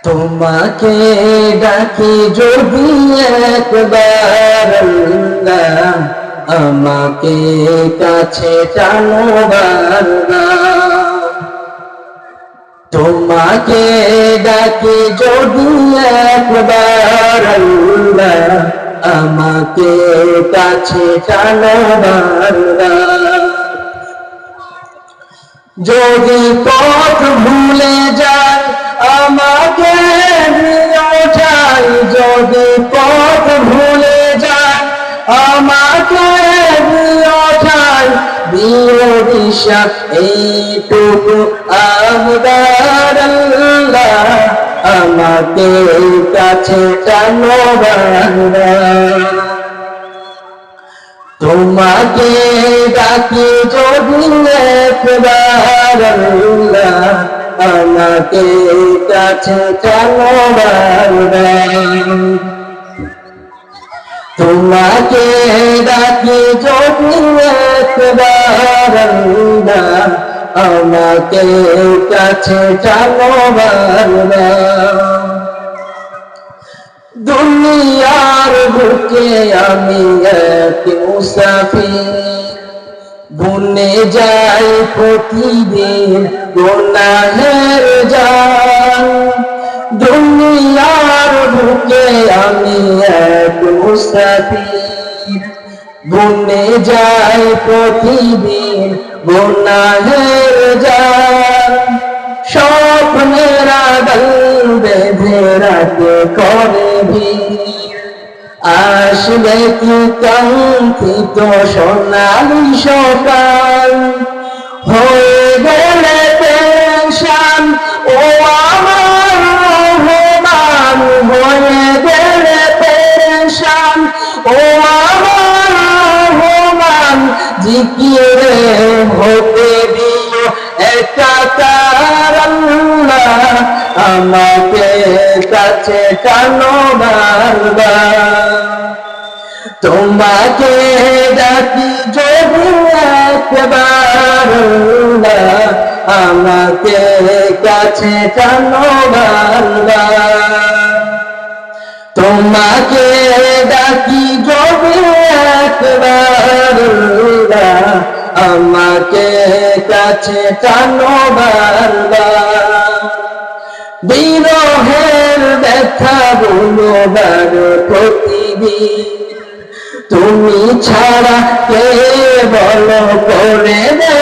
তোমাকে ডাকি যদি একবার আল্লাহ, আমাকে কাছে টানো বারবার। তোমাকে ডাকি যদি একবার আল্লাহ, আমাকে কাছে টানো বারবার। যদি পথ ভুলে যাই আমাকে নিয়ে যাই, যদি পথ ভুলে যাই আমাকে নিয়ে যাই, দিও দিশা এইটুকু আবদার আল্লাহ, আমাকে কাছে টানো বারবার। তোমাকে ডাকি যদি একবার আল্লাহ, আমাকে কাছে টানো বারবার। তোমাকে ডাকি যদি একবার আল্লাহ, আমাকে কাছে টানো বারবার। দুনিয়ার বুকে আমি এক মুসাফির, ভুলে যাই প্রতিদিন গুনাহের জাল। দুনিয়ার বুকে আমি এক মুসাফির, ভুলে যাই প্রতিদিন গুনাহের জাল। স্বপ্নের আগাল বেঁধে রাতে করে ভিড়, আসলে কি কাঙ্ক্ষিত সোনালি সকাল। হয়ে গেলে পেরেশান ও আমার রহমান, হয়ে গেলে পেরেশান ও আমার রহমান। জিকিরে হতে দিও একাকার আল্লাহ, আমাকে কাছে টানো বারবার। তোমাকে ডাকি যদি একবার আল্লাহ, আমাকে কাছে টানো বারবার। তোমাকে ডাকি যদি একবার আল্লাহ, আমাকে কাছে টানো বারবার। বিরহের ব্যথা গুলো বারো প্রতিদিন, তুমি ছাড়া কে বলো করে দে